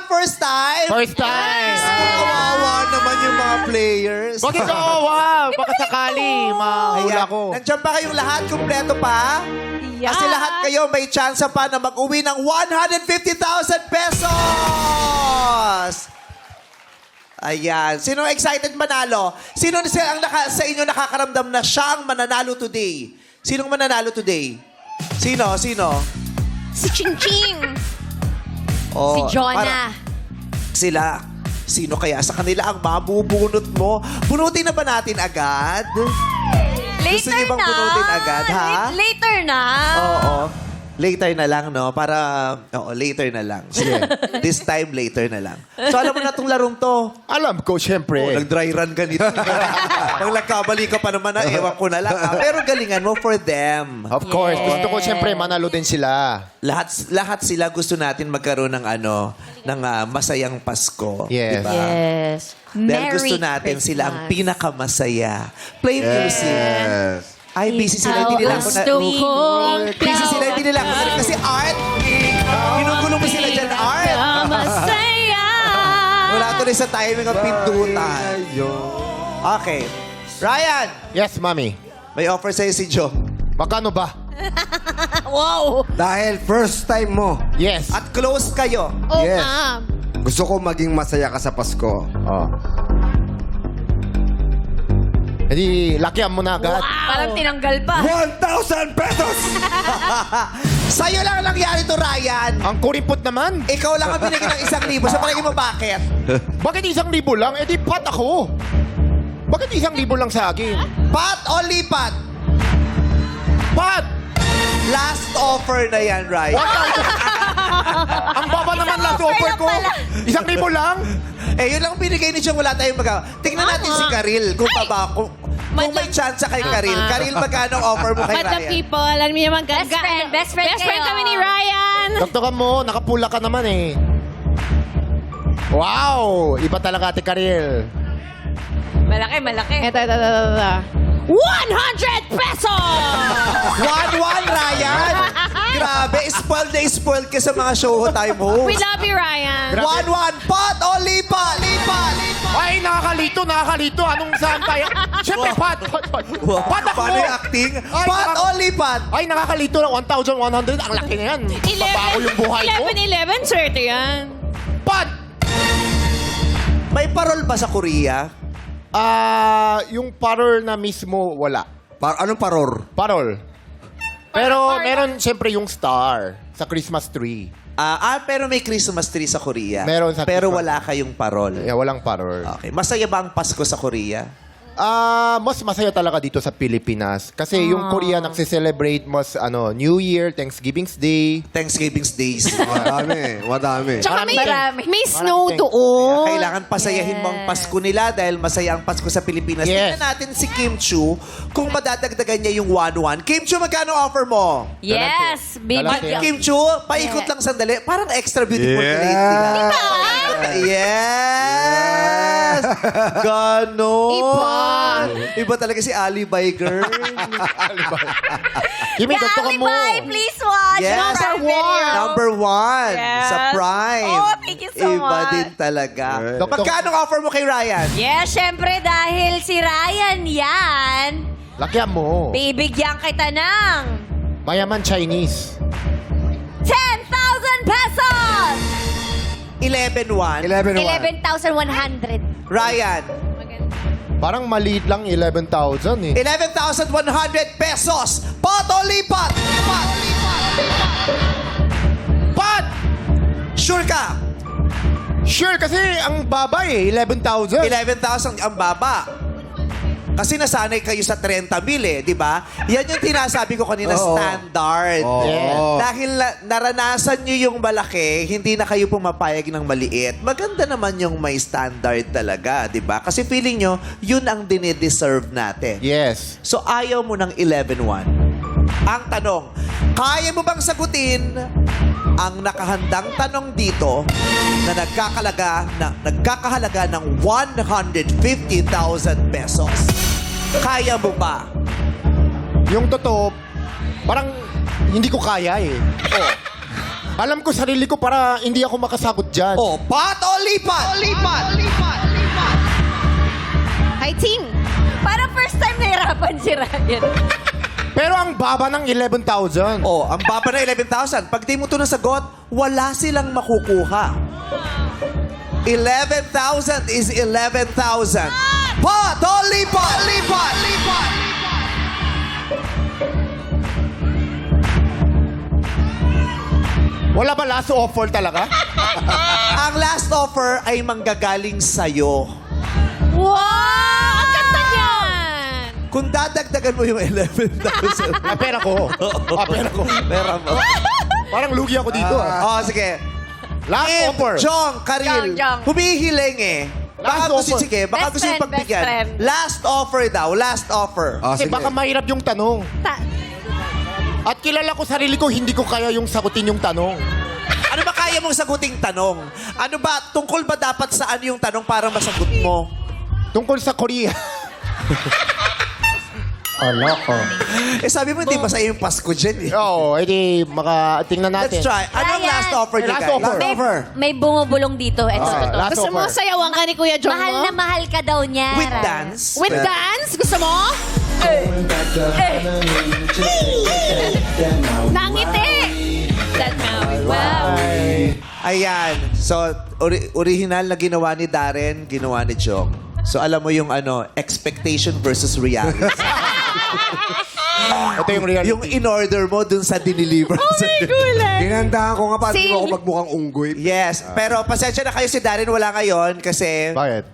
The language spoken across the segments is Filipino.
First time? First time. Kawawa naman yung mga players. Bakit kawawa? Baka sakali, mahula Ayan. ko. Nandiyan pa kayong lahat? Kumpleto pa? Kasi lahat kayo may chance pa na mag-uwi ng 150,000 pesos! Ayan. Sino excited manalo? Sino ang sa inyo nakakaramdam na siya ang mananalo today? Sinong mananalo today? Sino? Si Ching Ching. Oh, Si Jonah. Sila. Sino kaya sa kanila ang mabubunot mo? Bunutin na ba natin agad? Gusto niyo bang bunutin agad, ha? Later na. Oo. Later na lang, no? Later na lang. Sige. This time, later na lang. So, alam mo na itong larong to. Alam ko, syempre. Nag-dry run ka nito. Pag nagkabali ka pa naman na, ewan ko na lang. Pero galingan mo for them. Of course. Gusto ko, syempre, manalo din sila. Lahat sila gusto natin magkaroon ng masayang Pasko. Yes. Diba? Yes. Dahil gusto natin sila ang pinakamasaya. Play music. Yes. Ay, busy sila. Hindi nila ako na... Busy sila. Hindi nila ako na... Kasi Art, ginugulong mo sila dyan, Art. Masaya. Wala tuloy sa timing ang pindutan. Okay. Ryan, Yes, mami. may offer sa'yo si Joe. Magkano ba? Wow. Dahil first time mo, Yes. At close kayo. Oh, Yes. ma'am. gusto ko maging masaya ka sa Pasko. Oh. Hindi, lakihan mo na agad. Parang tinanggal pa. 1,000 pesos! Sa'yo lang nangyari to, Ryan. Ang kuripot naman. Ikaw lang ang binigyan ng 1,000. Sa palagi mo, bakit? Bakit 1,000 lang? Eh di pat ako. Bakit 1,000 lang sa akin? Pat o lipat? Pat! Last offer na yan, Ryan. Ang baba naman last offer ko. 1,000 lang? Yun lang binigay ni Joe. Wala tayong magawa. Tingnan natin si Karil. Kung may chance kay Karil. Karil, magkano ang offer mo kay But the Ryan? people, alam niyo naman, Best friend kayo. kami ni Ryan. Dagdagan mo, nakapula ka naman eh. Wow! Iba talaga, Ate Karil. Malaki. Ito. 100 pesos! 1-1, Ryan. Grabe, spoiled ka sa mga show time hosts. We love you, Ryan. 1-1, pot o lipa? Ay, nakakalito. Anong saan tayo? Siyempre, pat. Pat ako. Paano yung acting? Ay, Pot o lipat? Ay, nakakalito na 1,100. Ang laki na yan. Babago yung buhay ko. 11, swerte yan. Pat! May parol ba sa Korea? Yung parol na mismo, wala. Anong paror? Parol. Pero meron siyempre yung star sa Christmas tree. Pero may Christmas tree sa Korea. Meron sa Pero Christmas. wala kayong parol. Walang parol. Okay. Masaya ba ang Pasko sa Korea? Mas masaya talaga dito sa Pilipinas. Kasi yung Korea nagsiselebrate mas New Year, Thanksgiving's Day. Thanksgiving's days. Madami. Tsaka Marami. may snow Marami. doon. Kailangan pasayahin mo ang Pasko nila dahil masaya ang Pasko sa Pilipinas. Yes. Tingnan natin si Kim Chu kung madadagdagan niya yung 1-1. Kim Chu, magkano offer mo? Yes. Galante. Kim Chu, paikot lang sandali. Parang extra beautiful ka lately. Yes! Ganon! Iba talaga si Ali Bay girl. Jimmy, dagdagan mo. Bye, please watch. Yes. Number one Yes. sa Prime. Oh, thank you so Iba much. din talaga. Yes. Magkano offer mo kay Ryan? Yes, syempre dahil si Ryan yan, Lakihan mo. bibigyan kita ng Mayaman Chinese. 10,000 pesos! 11-1. 11,100. Ryan, Parang maliit lang 11,000 eh. 11,100 pesos. Pot o lipat? Pat! Sure ka? Sure, kasi ang baba eh. 11,000. 11,000 ang baba. Kasi nasanay kayo sa 30,000 di ba? Yan yung tinasabi ko kanina, standard. Yes. Dahil naranasan nyo yung malaki, hindi na kayo pumapayag ng maliit. Maganda naman yung may standard talaga, di ba? Kasi feeling nyo, yun ang dinideserve natin. Yes. So ayaw mo ng 11-1. Ang tanong, kaya mo bang sagutin ang nakahandang tanong dito na nagkakahalaga ng 150,000 pesos? Kaya mo ba? Yung totoo, parang hindi ko kaya eh. Alam ko sarili ko para hindi ako makasagot dyan. Oh, pot o lipat? Fighting. Para first time nahirapan si Ryan. Pero ang baba ng 11,000. Oh, ang baba na 11,000. Pag di mo ito nasagot, wala silang makukuha. 11,000 is 11,000. Pot o lipat? Wala ba last offer talaga? Ang last offer ay manggagaling sa'yo. Wow! Ang ganda niyan. Kung dadagdagan mo yung 11,000. Ah, pera ko. Pera ko. Pera mo. Parang lugi ako dito. Oh, sige. Last If offer. Jong, Karil, Jong. humihiling eh. Baka Last gusto, offer. sige, baka Best gusto yung friend, pagbigyan. best friend. Last offer daw, last offer. Ah, Kasi sige. baka mahirap yung tanong. At kilala ko sarili ko, hindi ko kaya yung sagutin yung tanong. Ano ba kaya mong saguting tanong? Ano ba, tungkol ba dapat saan yung tanong para masagot mo? Tungkol sa Korea. Loko. Eh sabi mo, hindi masaya yung Pasko dyan eh. Oo, edi tingnan natin. Let's try. Anong Ryan. last offer niyo, Last guys? offer. Last offer. May bumubulong dito. Eto Ah, to. last Gusto mo offer. sayawan ka ni Kuya Jong Mahal mo? na mahal ka daw niya. With Ryan. dance? With dance? Gusto mo? Nangiti. That now. Wow. Ayan. So, original na ginawa ni Darren, ginawa ni Jong. So, alam mo yung expectation versus reality. Ito yung reality. Yung in-order mo dun sa diniliver. Ginandahan ko nga para di Same. mo ako magmukhang unggoy. Yes. Pero pasensya na kayo si Darren wala ngayon kasi Bakit?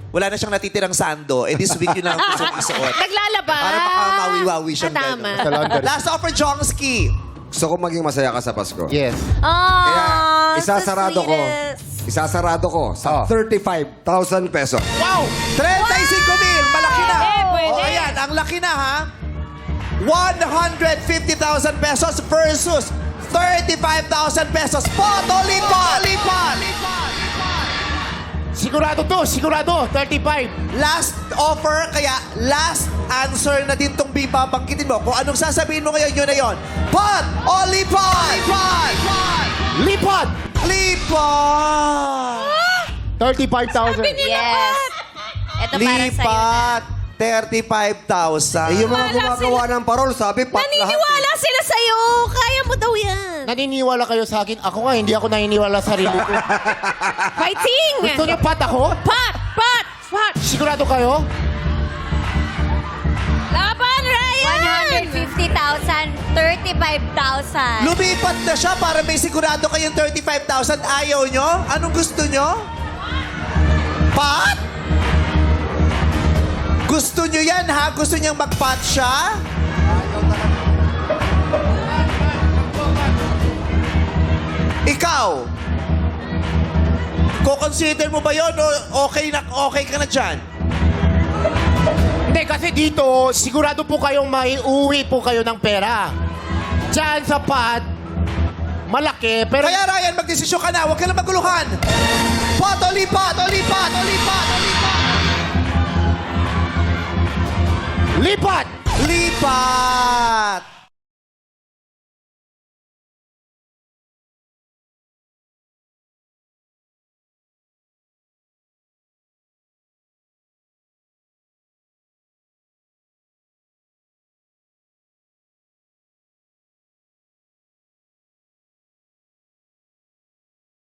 wala na siyang natitirang sando. Eh, this week yun lang gusto isuot. Naglalaba. Para makamawi-wawi siyang Ah, tama. Sa laundry. Last offer, Jongski. Gusto ko maging masaya ka sa Pasko. Yes. Kaya Oh, isasarado ko. Isasarado ko sa 35,000 pesos. Wow! 35,000! Malaki na! Pwede, pwede. O, ayan, ang laki na, ha? 150,000 pesos versus 35,000 pesos. Poto, lipat! Sigurado to, sigurado. 35. Last offer, kaya last answer na din tong bibabangkitin mo. Kung anong sasabihin mo ngayon, yun na yun. Pot o lipat! Lipat! Lipat! 35,000. Yes. Ito para sa'yo na. Lipat! 35,000. Eh, yung mga gumagawa ng parol, sabi, pat lahat. Naniniwala sila sa'yo. Kaya mo daw yan. Naniniwala kayo sa akin? Ako nga, hindi ako naniniwala sa sarili ko. Fighting. Gusto niyo pat ako? Pat. Sigurado kayo? Laban, Ryan. 150,000, 35,000. Lumipat na siya para may sigurado kayong 35,000. Ayaw nyo? Anong gusto nyo? Pat? Gusto nyo yan, ha? Gusto niyang mag-pot siya? Ikaw? Ko-consider mo ba yun o okay ka na dyan? Hindi, kasi dito, sigurado po kayong maiuwi po kayo ng pera. Diyan sa pat, malaki, pero... Kaya Ryan, magdesisyon ka na. Huwag ka na maguluhan. Pot o lipat! Lipat! Lipat!